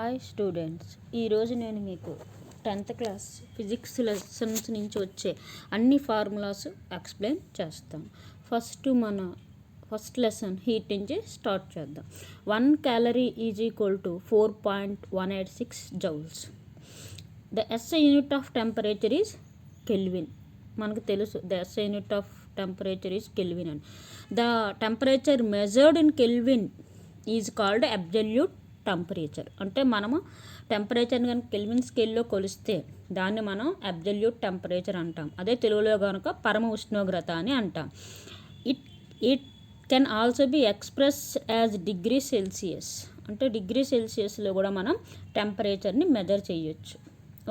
Hi students, ఈరోజు నేను మీకు 10th క్లాస్ ఫిజిక్స్ లెసన్స్ నుంచి వచ్చే అన్ని ఫార్ములాస్ ఎక్స్ప్లెయిన్ చేస్తాను. ఫస్ట్ లెసన్ హీట్ నుంచి స్టార్ట్ చేద్దాం. 1 calorie is equal to 4.186 joules. The SI unit of temperature is kelvin. మనకు తెలుసు the SI unit of temperature is kelvin అని. The temperature measured in kelvin is called absolute temperature. అంటే మనము టెంపరేచర్ని కనుక kelvin స్కేల్లో కొలిస్తే దాన్ని మనం అబ్సల్యూట్ టెంపరేచర్ అంటాం. అదే తెలుగులో కనుక పరమ ఉష్ణోగ్రత అని అంటాం. It can also be express as degree Celsius. అంటే డిగ్రీ సెల్సియస్లో కూడా మనం టెంపరేచర్ని మెజర్ చేయొచ్చు.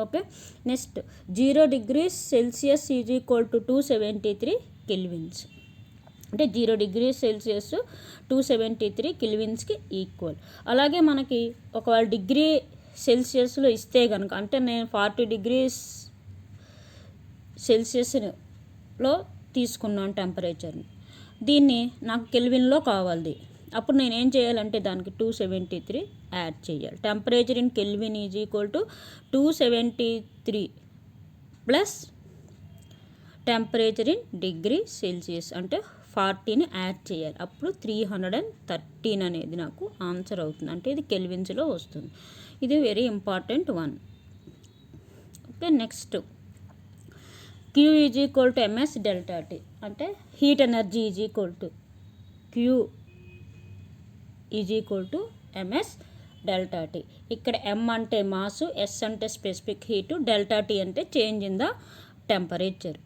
Okay, next 0 degrees Celsius is equal to 273 kelvins. అంటే 0 degrees Celsius 273 kelvins ఈక్వల్. అలాగే మనకి ఒకవేళ డిగ్రీ సెల్సియస్లో ఇస్తే కనుక, అంటే నేను 40 degrees Celsiusలో తీసుకున్నాను టెంపరేచర్ని, దీన్ని నాకు కెల్విన్లో కావాలి. అప్పుడు నేను ఏం చేయాలంటే దానికి 273 యాడ్ చేయాలి. Temperature in kelvin is equal to 273 plus temperature in degree Celsius అంటే 40ని యాడ్ చేయాలి. అప్పుడు 313 అనేది నాకు ఆన్సర్ అవుతుంది. అంటే ఇది కెల్విన్స్లో వస్తుంది. ఇది very important one. Okay, next Q is equal to MS delta T. అంటే heat energy is equal to Q is equal to MS delta T. ఇక్కడ M అంటే మాసు, S అంటే స్పెసిఫిక్ హీటు, డెల్టా T అంటే change in the temperature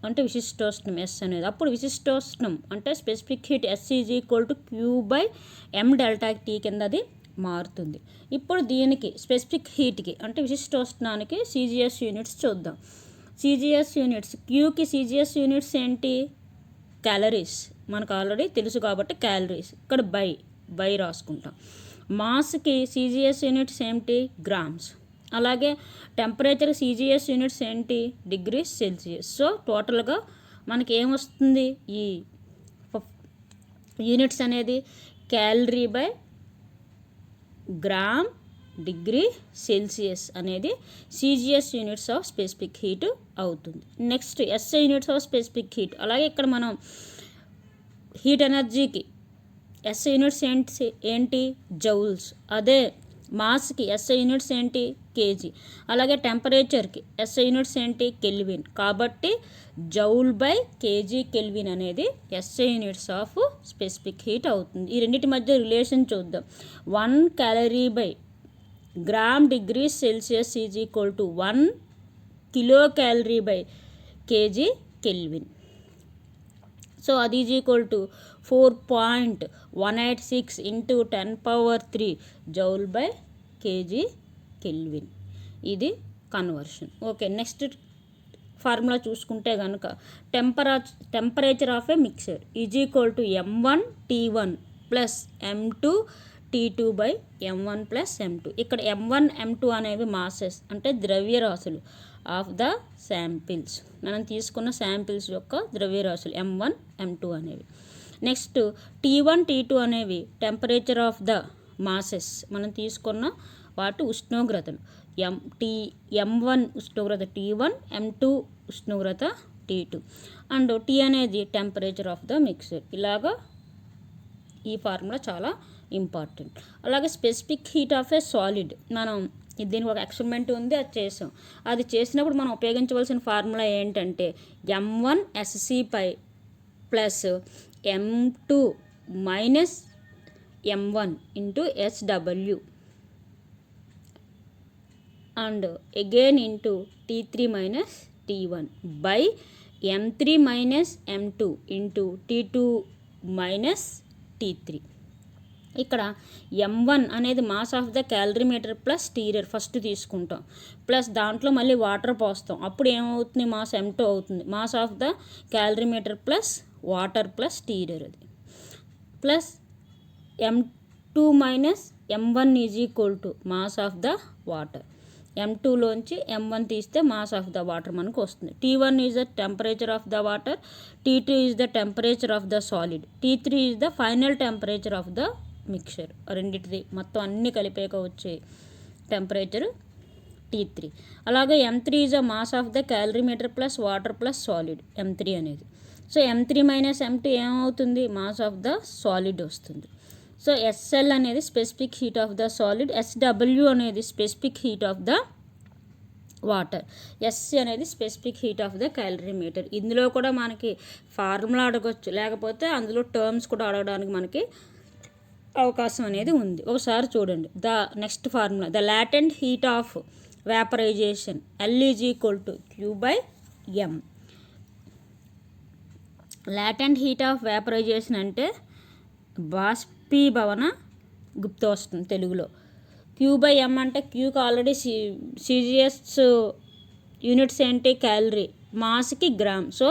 అంటే విశిష్టోష్ణం S అనేది. అప్పుడు విశిష్టోష్ణం అంటే specific heat S is equal to Q/M delta T కింద అది మారుతుంది. ఇప్పుడు దీనికి స్పెసిఫిక్ హీట్కి అంటే విశిష్టోష్ణానికి CGS యూనిట్స్ చూద్దాం. CGS యూనిట్స్, Qకి CGS యూనిట్స్ ఏంటి? క్యాలరీస్. మనకు ఆల్రెడీ తెలుసు కాబట్టి క్యాలరీస్. ఇక్కడ బై రాసుకుంటాం. మాస్కి CGS యూనిట్స్ ఏంటి? గ్రామ్స్. అలాగే టెంపరేచర్ CGS యూనిట్స్ ఏంటి? Degrees Celsius. సో టోటల్గా మనకి ఏమొస్తుంది? ఈ యూనిట్స్ అనేది calorie by gram degree Celsius అనేది CGS units of specific heat అవుతుంది. Next SI units of specific heat. అలాగే ఇక్కడ మనం హీట్ ఎనర్జీకి SI యూనిట్స్ ఏంటి? జౌల్స్. అదే మాస్కి SI యూనిట్స్ ఏంటి? కేజీ. అలాగే టెంపరేచర్కి SI యూనిట్స్ ఏంటి? కెల్విన్. కాబట్టి జౌల్ బై కేజీ కెల్విన్ అనేది SI units of specific heat అవుతుంది. ఈ రెండింటి మధ్య రిలేషన్ చూద్దాం. 1 calorie by gram degree Celsius is equal to 1 kilocalorie by KG kelvin. So అది is equal to 4.186 into 10⁻³ joule by KG kelvin. ఇది conversion. Okay, next formula చూసుకుంటే కనుక temperature of a mixture is equal to M1 T1 plus M2 T2 by M1 plus M2. ఇక్కడ M1 M2 అనేవి masses అంటే ద్రవ్యరాశులు of the samples. మనం తీసుకున్న samples యొక్క ద్రవ్యరాశులు M1 M2 అనేవి. నెక్స్ట్ T1 T2 అనేవి టెంపరేచర్ ఆఫ్ ద మాసెస్. మనం తీసుకున్న వాటి ఉష్ణోగ్రతలు. M1 ఉష్ణోగ్రత T1, M2 ఉష్ణోగ్రత T2 అండ్ T అనేది టెంపరేచర్ ఆఫ్ ద మిక్సర్. ఇలాగా ఈ ఫార్ములా చాలా ఇంపార్టెంట్. అలాగే specific heat of a solid, మనం దీనికి ఒక ఎక్స్పెరిమెంట్ ఉంది, అది చేసాం. అది చేసినప్పుడు మనం ఉపయోగించవలసిన ఫార్ములా ఏంటంటే M1 SC/, plus M2 minus M1 into SW and again into T3 minus T1 by M3 minus M2 into T2 minus T3. ఇక్కడ M1 అనేది mass of the calorimeter plus stirrer first తీసుకుంటాం, plus దాంట్లో మళ్ళీ water పోస్తాం. అప్పుడు ఏమవుతుంది? Mass M2 అవుతుంది. Mass of the calorimeter plus water plus stirrer అది, plus M2 minus M1 is equal to mass of the water. M2లోంచి M1 తీస్తే మాస్ ఆఫ్ ద వాటర్ మనకు వస్తుంది. T1 is the temperature of the water, T2 is the temperature of the solid, T3 is the final temperature of the mixture. రెండింటిది మొత్తం అన్నీ కలిపాక వచ్చే temperature T3. అలాగే M3 is a mass of the calorimeter plus water plus solid M3 అనేది. So M3 minus M2 ఏమవుతుంది, mass of the solid వస్తుంది. So SL అనేది specific heat of the solid, SW అనేది specific heat of the water, SC అనేది specific heat of the calorimeter. ఇందులో కూడా మనకి formula అడగచ్చు, లేకపోతే అందులో టర్మ్స్ కూడా అడగడానికి మనకి అవకాశం అనేది ఉంది. ఒకసారి చూడండి. The next formula, the latent heat of vaporization L is equal to Q/M. Latent heat of vaporization అంటే బాష్పీభవన గుప్తోష్ణం తెలుగులో. Q/M అంటే క్యూకి ఆల్రెడీ సిజిఎస్ యూనిట్స్ ఏంటి, క్యాలరీ, మాస్కి gram, so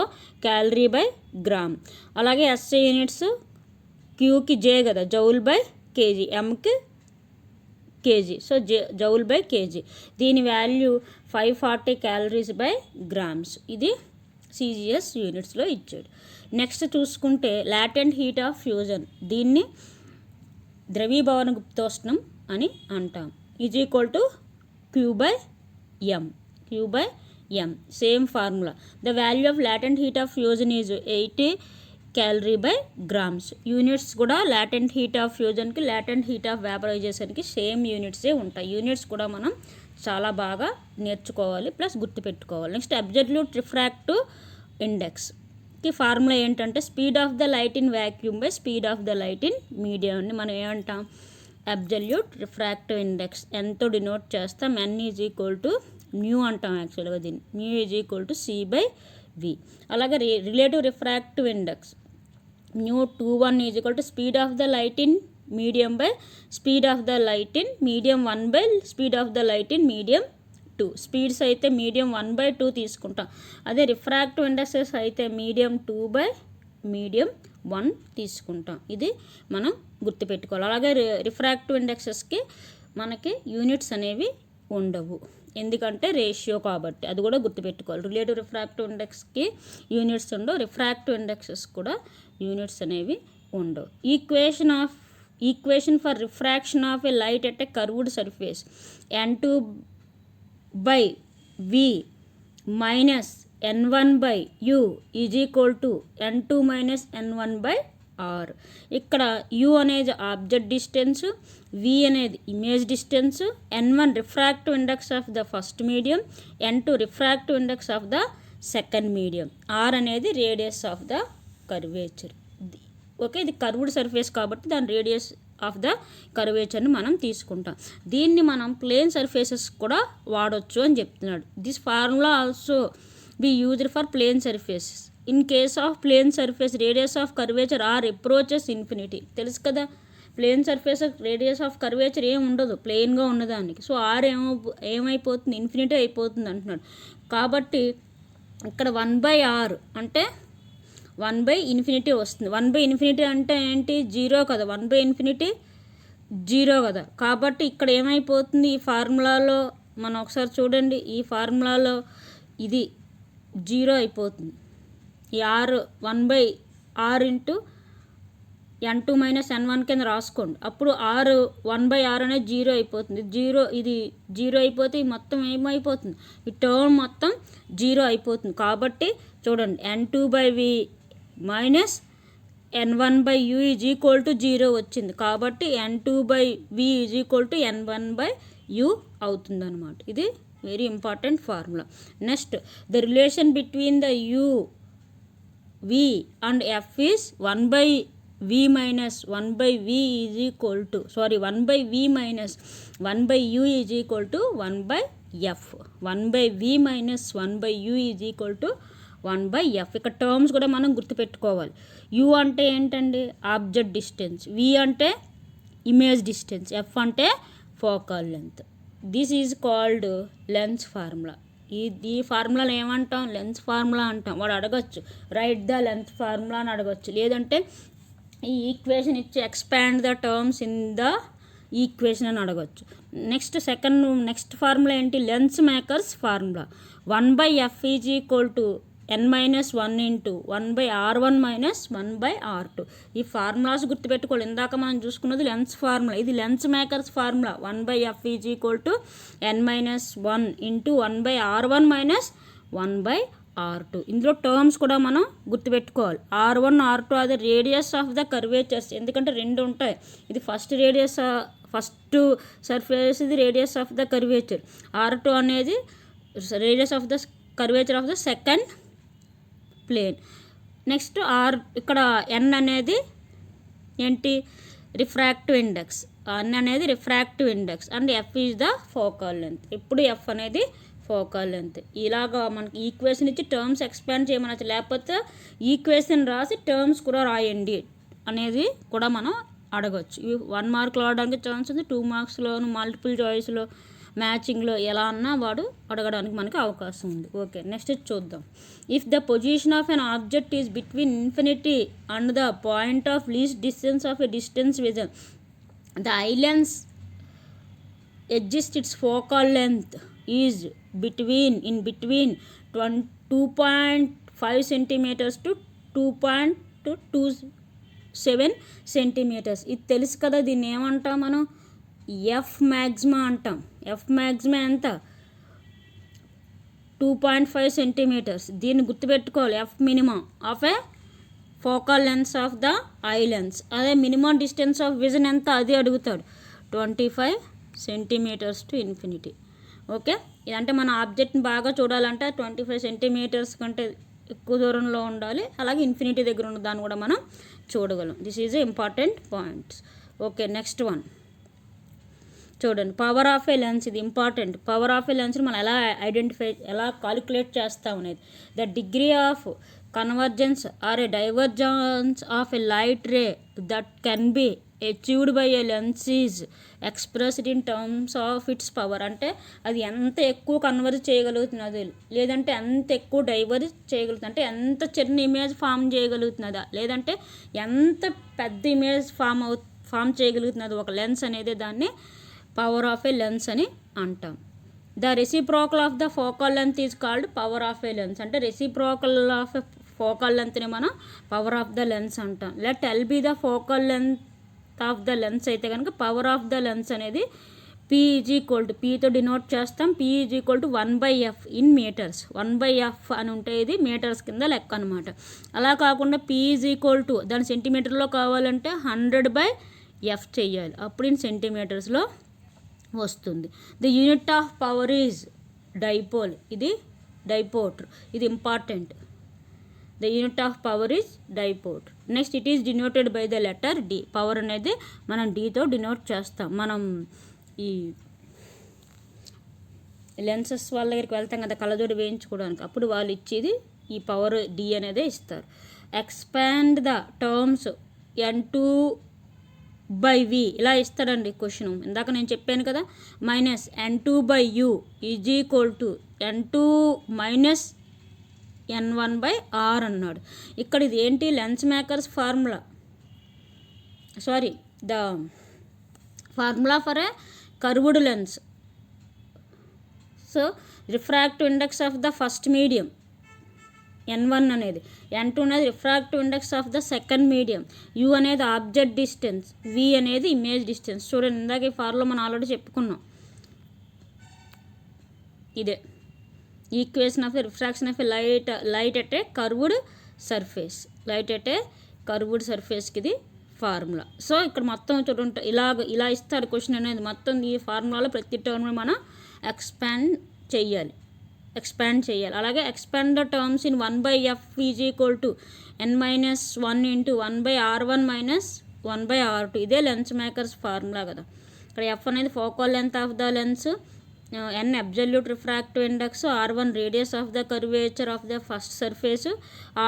calorie by gram. అలాగే SI యూనిట్స్ క్యూకి జే కదా, జౌల్ బై కేజీ, ఎంకి KG, so joule by KG. దీని వాల్యూ 540 క్యాలరీస్ బై గ్రామ్స్. ఇది సిజిఎస్ యూనిట్స్లో ఇచ్చాడు. నెక్స్ట్ చూసుకుంటే లాటెంట్ హీట్ ఆఫ్ ఫ్యూజన్, దీన్ని ద్రవీభవన గుప్తోష్ణం అని అంటాం. Is equal to Q/M. Same formula. The value of latent heat of fusion is 80 calorie by grams. Units కూడా లాటెంట్ హీట్ ఆఫ్ ఫ్యూజన్కి, లాటెంట్ హీట్ ఆఫ్ వేపరైజేషన్కి సేమ్ యూనిట్సే ఉంటాయి. యూనిట్స్ కూడా మనం చాలా బాగా నేర్చుకోవాలి, ప్లస్ గుర్తుపెట్టుకోవాలి. నెక్స్ట్ అబ్సల్యూట్ రిఫ్రాక్టివ్ ఇండెక్స్కి ఫార్ములా ఏంటంటే speed of the light in vacuum by speed of the light in medium అని మనం ఏమంటాం, అబ్సల్యూట్ రిఫ్రాక్టివ్ ఇండెక్స్. ఎంతో డినోట్ చేస్తాం, N is equal to new అంటాం యాక్చువల్గా దీన్ని, new is equal to C/V. అలాగే relative refractive index new 2/1 is equal to speed of the light in medium by speed of the light in medium 1 by speed of the light in medium 2. Speeds అయితే medium 1/2 తీసుకుంటాం. అదే refractive indexes అయితే medium 2 by medium 1 తీసుకుంటాం. ఇది మనం గుర్తుపెట్టుకోవాలి. అలాగే refractive ఇండెక్సెస్కి మనకి యూనిట్స్ అనేవి ఉండవు, ఎందుకంటే రేషియో కాబట్టి, అది కూడా గుర్తుపెట్టుకోవాలి. రిలేటివ్ రిఫ్రాక్టివ్ ఇండెక్స్కి యూనిట్స్ ఉండవు, రిఫ్రాక్టివ్ ఇండెక్సెస్ కూడా యూనిట్స్ అనేవి ఉండవు. Equation for refraction of a light at a curved surface N2/V minus N1/U is equal to N2 minus N1/R. ఇక్కడ U అనేది ఆబ్జెక్ట్ డిస్టెన్స్, V అనేది image distance, N1 refractive index of the first medium, N2 refractive index of the second medium, R అనేది radius of the curvature. Okay, ఇది curved surface కాబట్టి దాని radius of the కర్వేచర్ని మనం తీసుకుంటాం. దీన్ని మనం ప్లేన్ సర్ఫేసెస్ కూడా వాడచ్చు అని చెప్తున్నాడు. This formula also be used for plane surfaces. In case of plane surface radius of curvature are approaches infinity. తెలుసు కదా, plane surface radius of curvature ఏం ఉండదు, ప్లెయిన్గా ఉన్నదానికి. సో ఆర్ ఏమైపోతుంది, ఇన్ఫినిటీ అయిపోతుంది అంటున్నాడు. కాబట్టి ఇక్కడ 1/R అంటే 1/∞ వస్తుంది. 1/∞ అంటే ఏంటి, 0 కదా, 1/∞ 0 కదా. కాబట్టి ఇక్కడ ఏమైపోతుంది, ఈ ఫార్ములాలో మనం ఒకసారి చూడండి, ఈ ఫార్ములాలో ఇది 0 అయిపోతుంది. ఈ R 1/R into N2 minus N1 కింద రాసుకోండి. అప్పుడు R 1/R అనేది 0 అయిపోతుంది. ఇది 0 అయిపోతే మొత్తం ఏమైపోతుంది, ఈ టర్మ్ మొత్తం 0 అయిపోతుంది. కాబట్టి చూడండి, N2/V minus N1/U is equal to 0 వచ్చింది. కాబట్టి N2/V is equal to N1/U అవుతుంది అనమాట. ఇది very important formula. Next, the relation between the V and F is 1/V minus 1/V is equal to 1/V minus 1/U is equal to 1/F. 1/V minus 1/U is equal to 1/F. ఇక్కడ terms కూడా మనం గుర్తుపెట్టుకోవాలి. U అంటే ఏంటండి, object distance, V అంటే image distance, F అంటే focal length. This is called lens formula. ఈ ఫార్ములాని ఏమంటాం, లెన్స్ ఫార్ములా అంటాం. వాడు అడగచ్చు, రైట్ ద లెంత్ ఫార్ములా అని అడగచ్చు. లేదంటే ఈ ఈక్వేషన్ ఇచ్చి expand the terms in the equation అని అడగచ్చు. నెక్స్ట్ ఫార్ములా ఏంటి, lens makers formula. 1/F is equal to n-1 into 1/r1 minus 1/r2. ఈ ఫార్ములాస్ గుర్తుపెట్టుకోవాలి. ఇందాక మనం చూసుకున్నది లెన్స్ ఫార్ములా, ఇది lens makers formula. 1/f is equal to n-1 into 1/r1 minus 1/r2. ఇందులో terms కూడా మనం గుర్తుపెట్టుకోవాలి. r1 r2 అది రేడియస్ ఆఫ్ ద కర్వేచర్స్, ఎందుకంటే రెండు ఉంటాయి. ఇది ఫస్ట్ సర్ఫేస్, ఇది radius of the curvature. r2 అనేది radius of the curvature of the second plane. Next ఇక్కడ n అనేది ఏంటి, రిఫ్రాక్టివ్ ఇండెక్స్. n అనేది refractive index and f is the focal length. ఇప్పుడు f అనేది ఫోకల్ లెంత్. ఇలాగా మనకి ఈక్వేషన్ ఇచ్చి టర్మ్స్ ఎక్స్పాండ్ చేయమనచ్చు, లేకపోతే ఈక్వేషన్ రాసి టర్మ్స్ కూడా రాయండి అనేది కూడా మనం అడగచ్చు. ఇవి 1 మార్క్లో అడగడానికి ఛాన్స్ ఉంది, 2 మార్క్స్లోను మల్టిపుల్ చాయిస్లో మ్యాచింగ్లో ఎలా అన్నా వాడు అడగడానికి మనకి అవకాశం ఉంది. ఓకే, నెక్స్ట్ చూద్దాం. If the position of an object is between infinity and the point of least distance of a distance vision, the eye lens adjust it's focal length is between 2.5 centimeters to 2.27 centimeters. ఇది తెలుసు కదా, దీన్ని ఏమంటాం మనం, F మ్యాక్సిమా అంటాం. F మ్యాక్సిమా ఎంత, 2.5 centimeters. దీన్ని గుర్తుపెట్టుకోవాలి. F minimum of A focal lens of the eye lens. అదే మినిమం డిస్టెన్స్ ఆఫ్ విజన్ ఎంత అది అడుగుతాడు, 25 centimeters to infinity. ఓకే, ఇదంటే మన ఆబ్జెక్ట్ని బాగా చూడాలంటే 25 centimeters కంటే ఎక్కువ దూరంలో ఉండాలి, అలాగే ఇన్ఫినిటీ దగ్గర ఉన్న దాన్ని కూడా మనం చూడగలం. This is important points. Okay, next one చూడండి, పవర్ ఆఫ్ ఏ లెన్స్. ఇది ఇంపార్టెంట్. పవర్ ఆఫ్ ఏ లెన్స్ని మనం ఎలా కాలిక్యులేట్ చేస్తాం అనేది. The degree of convergence or a divergence of a light ray that can be achieved by a lens is expressed in terms of its power. అంటే అది ఎంత ఎక్కువ కన్వర్జ్ చేయగలుగుతున్నది, లేదంటే ఎంత ఎక్కువ డైవర్జ్ చేయగలుగుతుంది, అంటే ఎంత చిన్న ఇమేజ్ ఫామ్ చేయగలుగుతున్నదా, లేదంటే ఎంత పెద్ద ఇమేజ్ ఫామ్ చేయగలుగుతున్నది ఒక లెన్స్ అనేది, దాన్ని పవర్ ఆఫ్ ఏ లెన్స్ అని అంటాం. The reciprocal of the focal length is called power of a lens. అంటే రెసిప్రోకల్ ఆఫ్ ఎ ఫోకల్ లెంత్ని మనం పవర్ ఆఫ్ ద లెన్స్ అంటాం. Let L be the focal length of the lens అయితే కనుక power of the lens అనేది P is equal to, పీతో denote చేస్తాం. P is equal to 1/f in metres. 1/f అని ఉంటే ఇది మీటర్స్ కింద లెక్క అనమాట. అలా కాకుండా P ఈజ్ ఈక్వల్ టు, దాని సెంటీమీటర్లో కావాలంటే 100/f చెయ్యాలి, అప్పుడు ఇన్ సెంటీమీటర్స్లో వస్తుంది. The unit of power is dioptre. ఇది డైపోర్ట్, ఇది important. The unit of power is dioptre. Next it is denoted by the letter D. Power అనేది మనం డీతో డినోట్ చేస్తాం. మనం ఈ లెన్సెస్ వాళ్ళ దగ్గరికి వెళ్తాం కదా కళ్ళజోడు వేయించుకోవడానికి, అప్పుడు వాళ్ళు ఇచ్చేది ఈ పవర్ డి అనేదే ఇస్తారు. ఎక్స్పాండ్ ద టర్మ్స్ n2/v ఇలా ఇస్తాడండి క్వశ్చన్. ఇందాక నేను చెప్పాను కదా, minus n2/u is equal to n2 minus n1/r అన్నాడు. ఇక్కడ ఇది ఏంటి, lens makers formula, the formula for a curved lens. So refractive index of the first medium n1 అనేది, n2 అనేది refractive index of the second medium, u అనేది object distance, v అనేది image distance. చూడండి, ఇందాక ఈ ఫార్ములా మనం already చెప్పుకున్నాం. ఇదే equation of refraction of light at a curved సర్ఫేస్కి ఇది ఫార్ములా. సో ఇక్కడ మొత్తం చూడండి ఇలా ఇస్తారు క్వశ్చన్ అనేది. మొత్తం ఈ ఫార్ములాలో ప్రతి టర్మ్ మనం ఎక్స్పాండ్ చేయాలి. అలాగే expand the terms in 1/f is equal to n-1 into 1/r1 minus 1/r2. ఇదే లెన్స్ మేకర్స్ ఫార్ములా కదా. ఇక్కడ f అనేది focal length of the lens, n absolute refractive index, r1 radius of the curvature of the first surface,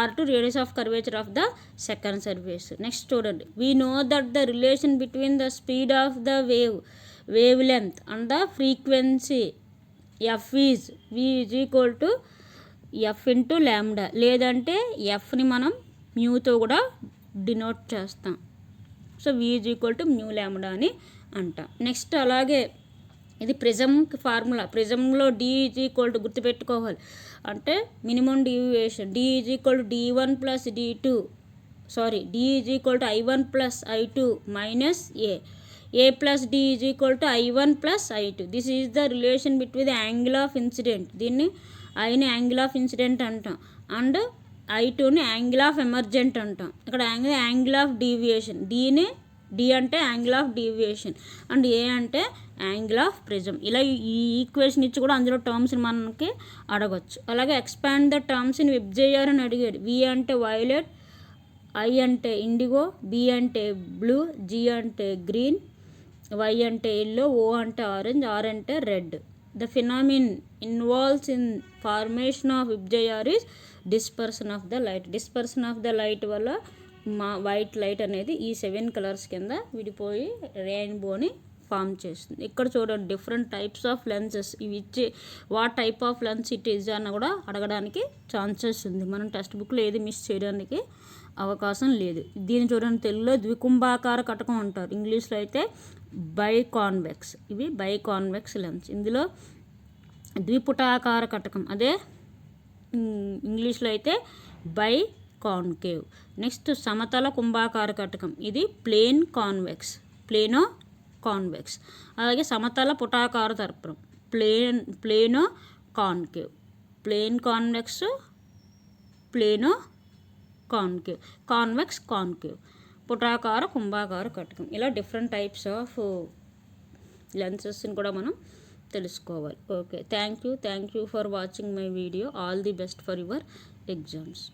r2 radius of curvature of the second surface. Next చూడండి, we know that the relation between the speed of the wave length and the frequency f is v is equal to f into lambda, లేదంటే fని మనం మ్యూతో కూడా denote చేస్తాం. So v is equal to mu lambda అని అంటాం. Next అలాగే ఇది ప్రిజమ్కి ఫార్ములా. ప్రిజంలో D ఈజ్ ఈక్వల్ టు గుర్తుపెట్టుకోవాలి అంటే minimum deviation D is equal to D1 plus D2 D is equal to I1 plus I2 minus A plus D is equal to I1 plus I2. This is the relation between the angle of incident. దీన్ని ఐని angle of incident అంటాం and I2ని angle of emergent అంటాం. ఇక్కడ angle of deviation. D అంటే angle of deviation and A అంటే angle of prism. ఇలా ఈ equation ఇచ్చి కూడా అందులో టర్మ్స్ని మనకి అడగచ్చు. అలాగే ఎక్స్పాండ్ ద టర్మ్స్ని విబ్జేయర్ అని అడిగాడు. V అంటే వైలెట్, I అంటే ఇండిగో, B అంటే బ్లూ, G అంటే గ్రీన్, Y అంటే ఎల్లో, O అంటే ఆరెంజ్, R అంటే red. The phenomenon involves in formation of VIBGYOR is dispersion of the light. Dispersion of the light వల్ల వైట్ లైట్ అనేది ఈ 7 colours కింద విడిపోయి రెయిన్బోని ఫామ్ చేస్తుంది. ఇక్కడ చూడండి డిఫరెంట్ టైప్స్ ఆఫ్ లెన్సెస్ ఇవి ఇచ్చి what type of lens it is అని కూడా అడగడానికి ఛాన్సెస్ ఉంది. మనం టెక్స్ట్ బుక్లో ఏది మిస్ చేయడానికి అవకాశం లేదు. దీన్ని చూడండి తెలుగులో ద్వికుంభాకార కటకం అంటారు, ఇంగ్లీష్లో అయితే బైకాన్వెక్స్. ఇవి బైకాన్వెక్స్ లెన్స్. ఇందులో ద్విపుటాకార కటకం అదే ఇంగ్లీష్లో అయితే కాన్కేవ్. నెక్స్ట్ సమతల కుంభాకార కటకం ఇది ప్లేన్ కాన్వెక్స్, ప్లేనో కాన్వెక్స్. అలాగే సమతల పుటాకార దర్పణం plano concave, plane convex, plano concave, convex concave, పుటాకార కుంభాకార కటకం. ఇలా డిఫరెంట్ టైప్స్ ఆఫ్ లెన్సెస్ని కూడా మనం తెలుసుకోవాలి. Okay, thank you for watching my video. All the best for your exams.